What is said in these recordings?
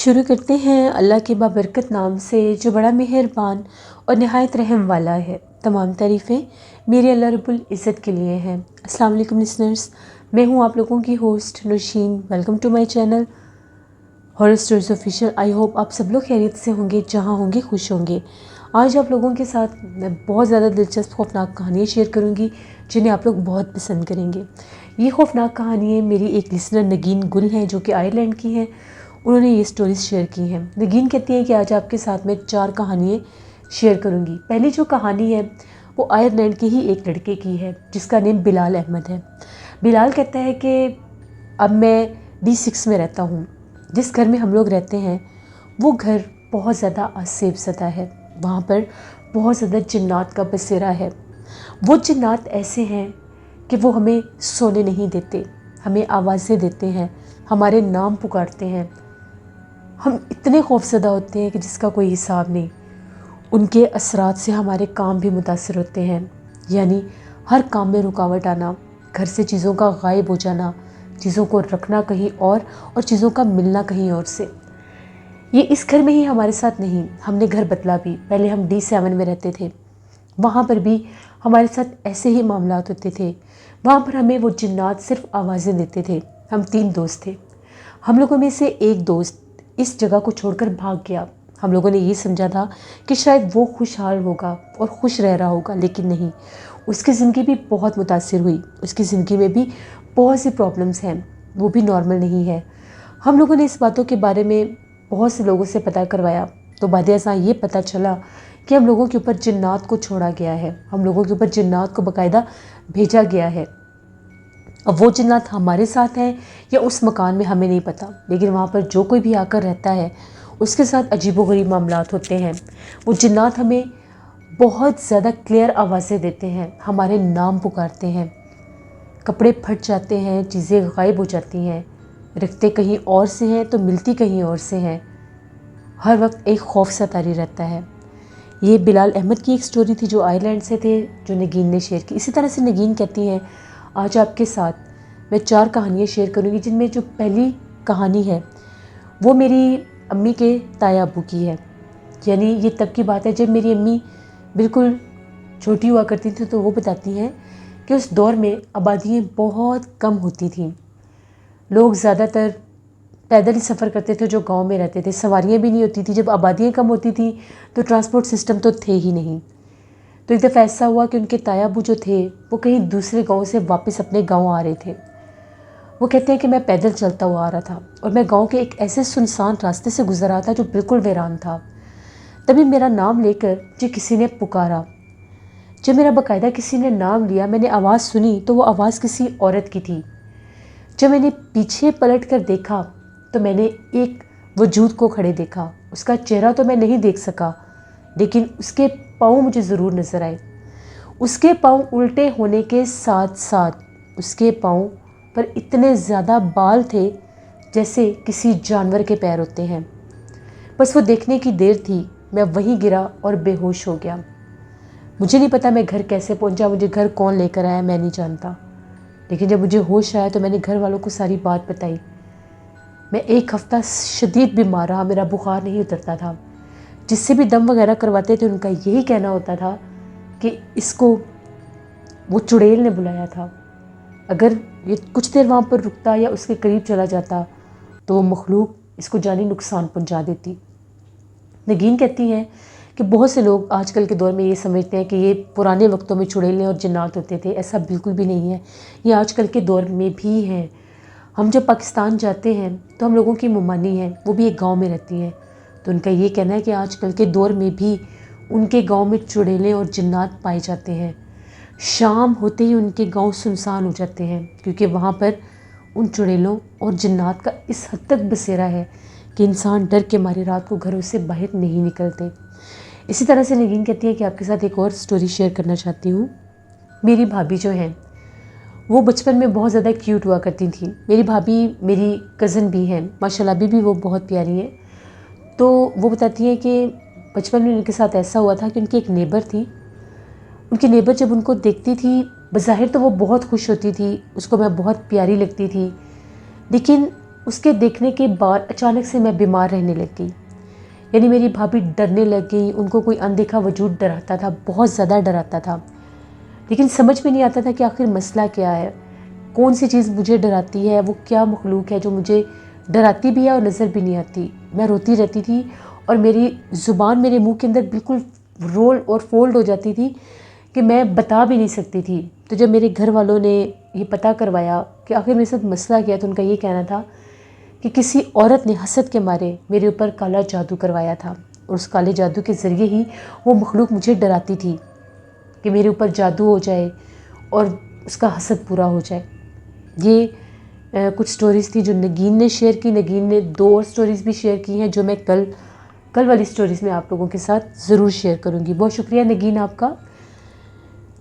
शुरू करते हैं अल्लाह के बाबरकत नाम से जो बड़ा मेहरबान और नहायत रहम वाला है। तमाम तारीफ़ें मेरे अल्लाह रब्बुल इज़्ज़त के लिए हैं। अस्सलाम वालेकुम लिसनर्स, मैं हूँ आप लोगों की host Naushin. Welcome to my channel horror stories official. I hope आप सब लोग खैरियत से होंगे, जहाँ होंगे खुश होंगे। आज आप लोगों के साथ मैं बहुत ज़्यादा दिलचस्प खौफनाक कहानियाँ शेयर करूँगी जिन्हें आप लोग बहुत पसंद करेंगे। ये खौफनाक कहानी है मेरी एक लिसनर नगीन गुल हैं जो कि आयरलैंड की हैं। उन्होंने ये स्टोरीज शेयर की हैं। नगीन कहती हैं कि आज आपके साथ मैं 4 कहानियाँ शेयर करूँगी। पहली जो कहानी है वो आयरलैंड के ही एक लड़के की है जिसका नेम बिलाल अहमद है। बिलाल कहता है कि अब मैं D6 में रहता हूँ। जिस घर में हम लोग रहते हैं वो घर बहुत ज़्यादा आसेब सदा है। वहाँ पर बहुत ज़्यादा जिन्नात का बसेरा है। वो जिन्नात ऐसे हैं कि वो हमें सोने नहीं देते, हमें आवाज़ें देते हैं, हमारे नाम पुकारते हैं। हम इतने खौफज़दा होते हैं कि जिसका कोई हिसाब नहीं। उनके असरात से हमारे काम भी मुतासर होते हैं, यानी हर काम में रुकावट आना, घर से चीज़ों का गायब हो जाना, चीज़ों को रखना कहीं और चीज़ों का मिलना कहीं और से। ये इस घर में ही हमारे साथ नहीं, हमने घर बदला भी। पहले हम D7 में रहते थे, वहाँ पर भी हमारे साथ ऐसे ही मामलात होते थे। वहाँ पर हमें वो जिन्नात सिर्फ आवाज़ें देते थे। हम 3 दोस्त थे। हम लोगों में से एक दोस्त इस जगह को छोड़कर भाग गया। हम लोगों ने ये समझा था कि शायद वो खुशहाल होगा और खुश रह रहा होगा, लेकिन नहीं, उसकी ज़िंदगी भी बहुत मुतासिर हुई। उसकी ज़िंदगी में भी बहुत सी प्रॉब्लम्स हैं, वो भी नॉर्मल नहीं है। हम लोगों ने इस बातों के बारे में बहुत से लोगों से पता करवाया तो बाद ऐसा ये पता चला कि हम लोगों के ऊपर जिन्नात को छोड़ा गया है, हम लोगों के ऊपर जिन्नात को बाकायदा भेजा गया है। अब वो जिन्नात हमारे साथ हैं या उस मकान में हमें नहीं पता, लेकिन वहाँ पर जो कोई भी आकर रहता है उसके साथ अजीबोगरीब मामलात होते हैं। वो जिन्नात हमें बहुत ज़्यादा क्लियर आवाज़ें देते हैं, हमारे नाम पुकारते हैं, कपड़े फट जाते हैं, चीज़ें गायब हो जाती हैं, रखते कहीं और से हैं तो मिलती कहीं और से हैं। हर वक्त एक खौफ सतारी रहता है। ये बिलाल अहमद की एक स्टोरी थी जो आयरलैंड से थे, जो नगीन ने शेयर की। इसी तरह से नगीन कहती हैं आज आपके साथ मैं 4 कहानियाँ शेयर करूँगी, जिनमें जो पहली कहानी है वो मेरी अम्मी के ताया अबू की है। यानी ये तब की बात है जब मेरी अम्मी बिल्कुल छोटी हुआ करती थी। तो वो बताती हैं कि उस दौर में आबादियाँ बहुत कम होती थीं। लोग ज़्यादातर पैदल ही सफ़र करते थे जो गांव में रहते थे। सवारियाँ भी नहीं होती थी। जब आबादियाँ कम होती थी तो ट्रांसपोर्ट सिस्टम तो थे ही नहीं। तो एक दफ़ा ऐसा हुआ कि उनके ताया अबू जो थे वो कहीं दूसरे गांव से वापस अपने गांव आ रहे थे। वो कहते हैं कि मैं पैदल चलता हुआ आ रहा था और मैं गांव के एक ऐसे सुनसान रास्ते से गुजर रहा था जो बिल्कुल वीरान था। तभी मेरा नाम लेकर जो किसी ने पुकारा। जब मेरा बाकायदा किसी ने नाम लिया, मैंने आवाज़ सुनी तो वो आवाज़ किसी औरत की थी। जब मैंने पीछे पलट कर देखा तो मैंने एक वजूद को खड़े देखा। उसका चेहरा तो मैं नहीं देख सका, लेकिन उसके पाँव मुझे ज़रूर नज़र आए। उसके पाँव उल्टे होने के साथ साथ उसके पाँव पर इतने ज़्यादा बाल थे जैसे किसी जानवर के पैर होते हैं। बस वो देखने की देर थी, मैं वहीं गिरा और बेहोश हो गया। मुझे नहीं पता मैं घर कैसे पहुंचा, मुझे घर कौन लेकर आया मैं नहीं जानता, लेकिन जब मुझे होश आया तो मैंने घर वालों को सारी बात बताई। मैं 1 हफ़्ता शदीद बीमार रहा, मेरा बुखार नहीं उतरता था। जिससे भी दम वगैरह करवाते थे उनका यही कहना होता था कि इसको वो चुड़ैल ने बुलाया था। अगर ये कुछ देर वहाँ पर रुकता या उसके करीब चला जाता तो वो मखलूक इसको जानी नुकसान पहुँचा देती। नगीन कहती हैं कि बहुत से लोग आजकल के दौर में ये समझते हैं कि ये पुराने वक्तों में चुड़ैलें और जिन्नात होते थे। ऐसा बिल्कुल भी नहीं है, ये आजकल के दौर में भी हैं। हम जब पाकिस्तान जाते हैं तो हम लोगों की ममानी हैं, वो भी एक गांव में रहती हैं, तो उनका ये कहना है कि आजकल के दौर में भी उनके गांव में चुड़ैलें और जिन्नात पाए जाते हैं। शाम होते ही उनके गांव सुनसान हो जाते हैं, क्योंकि वहाँ पर उन चुड़ैलों और जिन्नात का इस हद तक बसेरा है कि इंसान डर के मारे रात को घरों से बाहर नहीं निकलते। इसी तरह से नगीन कहती है कि आपके साथ एक और स्टोरी शेयर करना चाहती हूँ। मेरी भाभी जो हैं वो बचपन में बहुत ज़्यादा क्यूट हुआ करती थी। मेरी भाभी मेरी कज़न भी हैं, माशाल्लाह अभी भी वो बहुत प्यारी हैं। तो वो बताती हैं कि बचपन में उनके साथ ऐसा हुआ था कि उनकी एक नेबर थी। उनकी नेबर जब उनको देखती थी, बज़ाहिर तो वो बहुत खुश होती थी, उसको मैं बहुत प्यारी लगती थी, लेकिन उसके देखने के बाद अचानक से मैं बीमार रहने लग गई। यानी मेरी भाभी डरने लग गई, उनको कोई अनदेखा वजूद डराता था, बहुत ज़्यादा डराता था। लेकिन समझ में नहीं आता था कि आखिर मसला क्या है, कौन सी चीज़ मुझे डराती है, वो क्या मखलूक है जो मुझे डराती भी है और नज़र भी नहीं आती। मैं रोती रहती थी और मेरी ज़ुबान मेरे मुंह के अंदर बिल्कुल रोल और फोल्ड हो जाती थी कि मैं बता भी नहीं सकती थी। तो जब मेरे घर वालों ने ये पता करवाया कि आखिर मेरे साथ मसला क्या है, तो उनका ये कहना था कि किसी औरत ने हसद के मारे मेरे ऊपर काला जादू करवाया था और उस काले जादू के ज़रिए ही वो मखलूक मुझे डराती थी कि मेरे ऊपर जादू हो जाए और उसका हसद पूरा हो जाए। ये कुछ स्टोरीज़ थी जो नगीन ने शेयर की। नगीन ने 2 और स्टोरीज़ भी शेयर की हैं जो मैं कल वाली स्टोरीज़ में आप लोगों के साथ ज़रूर शेयर करूँगी। बहुत शुक्रिया नगीन आपका।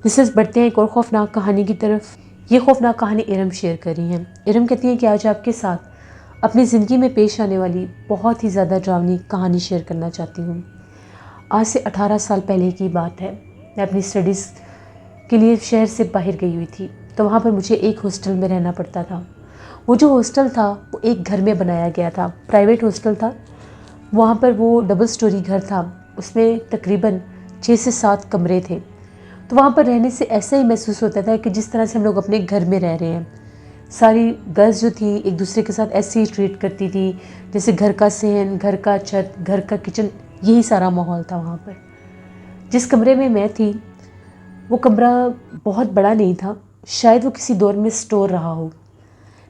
लिसनर्स, बढ़ते हैं एक और ख़ौफनाक कहानी की तरफ। ये ख़ौफनाक कहानी इरम शेयर कर रही हैं। इरम कहती हैं कि आज आपके साथ अपनी ज़िंदगी में पेश आने वाली बहुत ही ज़्यादा डरावनी कहानी शेयर करना चाहती हूँ। आज से 18 साल पहले की बात है। मैं अपनी स्टडीज़ के लिए शहर से बाहर गई हुई थी, तो वहाँ पर मुझे एक हॉस्टल में रहना पड़ता था। वो जो हॉस्टल था वो एक घर में बनाया गया था, प्राइवेट हॉस्टल था। वहाँ पर वो डबल स्टोरी घर था, उसमें तकरीबन 6 से 7 कमरे थे। तो वहाँ पर रहने से ऐसा ही महसूस होता था कि जिस तरह से हम लोग अपने घर में रह रहे हैं। सारी गर्ल्स जो थी एक दूसरे के साथ ऐसे ही ट्रीट करती थी जैसे घर का सहन, घर का छत, घर का किचन, यही सारा माहौल था वहाँ पर। जिस कमरे में मैं थी वो कमरा बहुत बड़ा नहीं था, शायद वो किसी दौर में स्टोर रहा हो।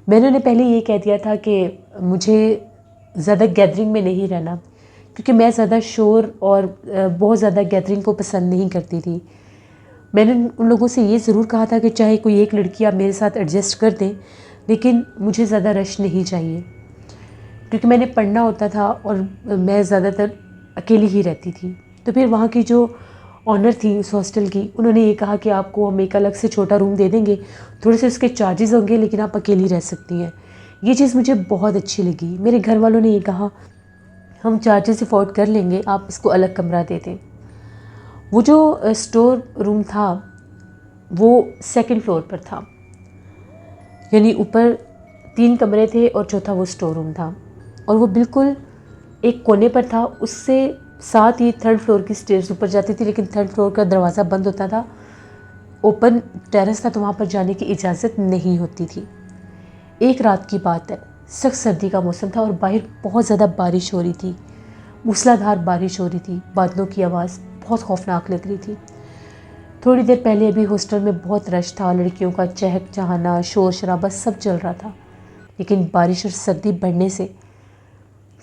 मैंने उन्हें पहले ये कह दिया था कि मुझे ज़्यादा गैदरिंग में नहीं रहना, क्योंकि मैं ज़्यादा शोर और बहुत ज़्यादा गैदरिंग को पसंद नहीं करती थी। मैंने उन लोगों से ये ज़रूर कहा था कि चाहे कोई एक लड़की आप मेरे साथ एडजस्ट कर दें, लेकिन मुझे ज़्यादा रश नहीं चाहिए, क्योंकि मैंने पढ़ना होता था और मैं ज़्यादातर अकेली ही रहती थी। तो फिर वहाँ की जो ऑनर थी उस हॉस्टल की, उन्होंने ये कहा कि आपको हम एक अलग से छोटा रूम दे देंगे, थोड़े से उसके चार्जेस होंगे, लेकिन आप अकेली रह सकती हैं। ये चीज़ मुझे बहुत अच्छी लगी। मेरे घर वालों ने ये कहा हम चार्जेस अफोर्ड कर लेंगे, आप इसको अलग कमरा दे दें। वो जो स्टोर रूम था वो 2nd फ्लोर पर था, यानी ऊपर 3 कमरे थे और चौथा वो स्टोर रूम था, और वो बिल्कुल एक कोने पर था। उससे साथ ही 3rd फ्लोर की स्टेयर्स ऊपर जाती थी, लेकिन 3rd फ्लोर का दरवाज़ा बंद होता था। ओपन टेरेस था, तो वहाँ पर जाने की इजाज़त नहीं होती थी। एक रात की बात है, सख्त सर्दी का मौसम था और बाहर बहुत ज़्यादा बारिश हो रही थी, मूसलाधार बारिश हो रही थी। बादलों की आवाज़ बहुत खौफनाक लग रही थी। थोड़ी देर पहले अभी हॉस्टल में बहुत रश था, लड़कियों का चहक चहाना, शोर शराबा सब चल रहा था, लेकिन बारिश और सर्दी बढ़ने से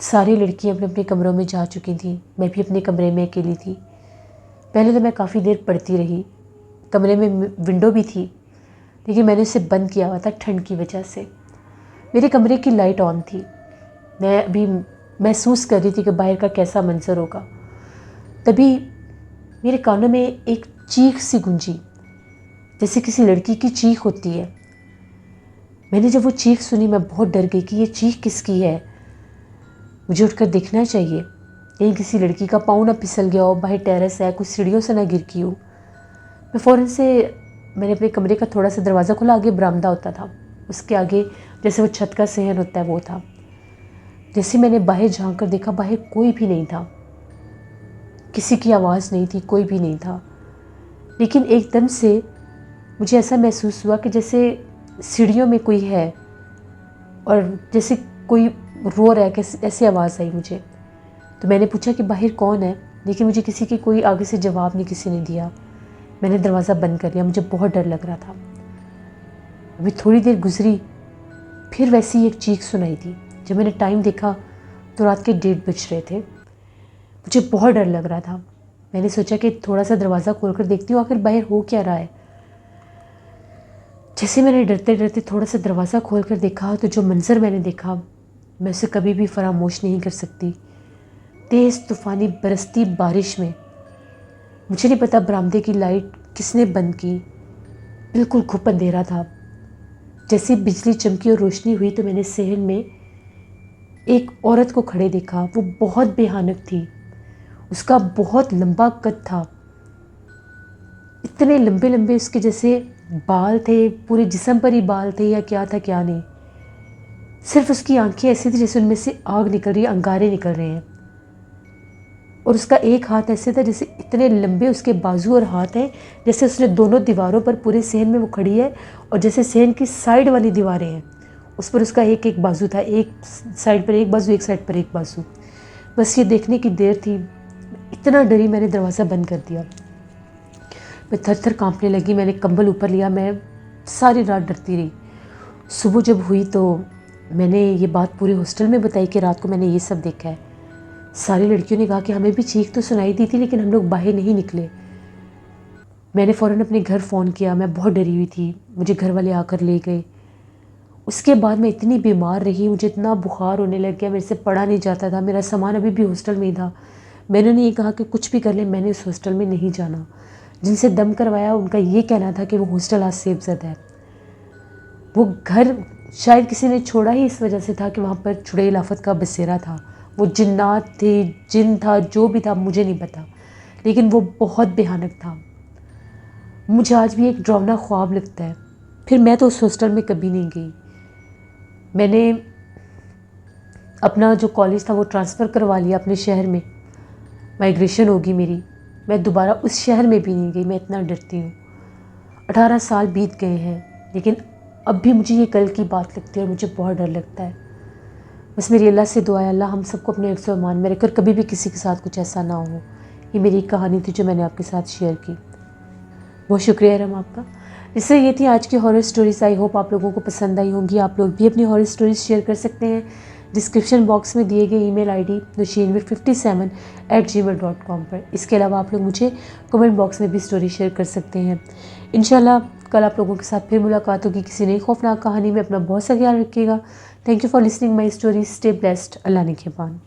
सारी लड़कियां अपने अपने कमरों में जा चुकी थीं। मैं भी अपने कमरे में अकेली थी। पहले तो मैं काफ़ी देर पढ़ती रही। कमरे में विंडो भी थी, लेकिन मैंने उसे बंद किया हुआ था ठंड की वजह से। मेरे कमरे की लाइट ऑन थी। मैं अभी महसूस कर रही थी कि बाहर का कैसा मंजर होगा। तभी मेरे कानों में एक चीख सी गूंजी, जैसे किसी लड़की की चीख होती है। मैंने जब वो चीख सुनी मैं बहुत डर गई कि ये चीख किसकी है। मुझे उठकर देखना चाहिए, कहीं किसी लड़की का पाँव ना फिसल गया हो, बाहर टेरेस है, कुछ सीढ़ियों से ना गिर गई हो। मैं फ़ौरन से मैंने अपने कमरे का थोड़ा सा दरवाज़ा खोला, आगे बरामदा होता था, उसके आगे जैसे वो छत का सहन होता है वो था। जैसे मैंने बाहर झांक कर देखा, बाहर कोई भी नहीं था, किसी की आवाज़ नहीं थी, कोई भी नहीं था। लेकिन एकदम से मुझे ऐसा महसूस हुआ कि जैसे सीढ़ियों में कोई है और जैसे कोई रो रहा है, कैसे ऐसी आवाज़ आई मुझे। तो मैंने पूछा कि बाहर कौन है, लेकिन मुझे किसी की कोई आगे से जवाब नहीं किसी ने दिया। मैंने दरवाज़ा बंद कर लिया, मुझे बहुत डर लग रहा था। अभी थोड़ी देर गुजरी, फिर वैसी एक चीख सुनाई दी। जब मैंने टाइम देखा तो रात के 1:30 बज रहे थे। मुझे बहुत डर लग रहा था। मैंने सोचा कि थोड़ा सा दरवाज़ा खोलकर देखती हूँ आखिर बाहर हो क्या रहा है। जैसे मैंने डरते डरते थोड़ा सा दरवाज़ा खोल कर देखा, तो जो मंज़र मैंने देखा मैं उसे कभी भी फरामोश नहीं कर सकती। तेज़ तूफ़ानी बरसती बारिश में, मुझे नहीं पता बरामदे की लाइट किसने बंद की, बिल्कुल घुप अंधेरा था। जैसे बिजली चमकी और रोशनी हुई तो मैंने सहन में एक औरत को खड़े देखा। वो बहुत भयानक थी, उसका बहुत लंबा कद था, इतने लंबे लंबे उसके जैसे बाल थे, पूरे जिस्म पर ही बाल थे या क्या था क्या नहीं। सिर्फ उसकी आंखें ऐसी थी जैसे उनमें से आग निकल रही है, अंगारे निकल रहे हैं। और उसका एक हाथ ऐसे था जैसे इतने लंबे उसके बाजू और हाथ हैं, जैसे उसने दोनों दीवारों पर पूरे सहन में वो खड़ी है, और जैसे सहन की साइड वाली दीवारें हैं उस पर उसका एक एक बाजू था, एक साइड पर एक बाजू, एक साइड पर एक बाजू। बस ये देखने की देर थी। इतना डरी, मैंने दरवाज़ा बंद कर दिया। मैं थर थर काँपने लगी। मैंने कंबल ऊपर लिया। मैं सारी रात डरती रही। सुबह जब हुई तो मैंने ये बात पूरे हॉस्टल में बताई कि रात को मैंने ये सब देखा है। सारी लड़कियों ने कहा कि हमें भी चीख तो सुनाई दी थी, लेकिन हम लोग बाहर नहीं निकले। मैंने फ़ौरन अपने घर फ़ोन किया। मैं बहुत डरी हुई थी। मुझे घर वाले आकर ले गए। उसके बाद मैं इतनी बीमार रही, मुझे इतना बुखार होने लग गया, मेरे से पढ़ा नहीं जाता था। मेरा सामान अभी भी हॉस्टल में ही था। मैंने नहीं कहा कि कुछ भी कर ले, मैंने उस हॉस्टल में नहीं जाना। जिनसे दम करवाया उनका ये कहना था कि वो हॉस्टल आज सेफज़द है। वो घर शायद किसी ने छोड़ा ही इस वजह से था कि वहाँ पर चुड़ैल आफत का बसेरा था। वो जिन्नात थे, जिन था, जो भी था मुझे नहीं पता, लेकिन वो बहुत भयानक था। मुझे आज भी एक डरावना ख्वाब लगता है। फिर मैं तो उस हॉस्टल में कभी नहीं गई। मैंने अपना जो कॉलेज था वो ट्रांसफ़र करवा लिया अपने शहर में। माइग्रेशन होगी मेरी। मैं दोबारा उस शहर में भी नहीं गई। मैं इतना डरती हूँ। 18 साल बीत गए हैं, लेकिन अब भी मुझे ये कल की बात लगती है और मुझे बहुत डर लगता है। बस मेरी अल्लाह से दुआ है, अल्लाह हम सबको अपने हिफ्ज़ व अमान में रखकर कभी भी किसी के साथ कुछ ऐसा ना हो। ये मेरी एक कहानी थी जो मैंने आपके साथ शेयर की। बहुत शुक्रिया रम आपका। इससे ये थी आज की हॉरर स्टोरीज़। आई होप आप लोगों को पसंद आई होंगी। आप लोग भी अपनी हॉरर स्टोरीज़ शेयर कर सकते हैं डिस्क्रिप्शन बॉक्स में दिए गए ईमेल आईडी nushinmir57@gmail.com पर। इसके अलावा आप लोग मुझे कमेंट बॉक्स में भी स्टोरी शेयर कर सकते हैं। इंशाल्लाह कल आप लोगों के साथ फिर मुलाकात होगी किसी नई खौफनाक कहानी में। अपना बहुत सा ख्याल रखिएगा। Thank you for listening my story. Stay blessed. अल्लाह निगहबान।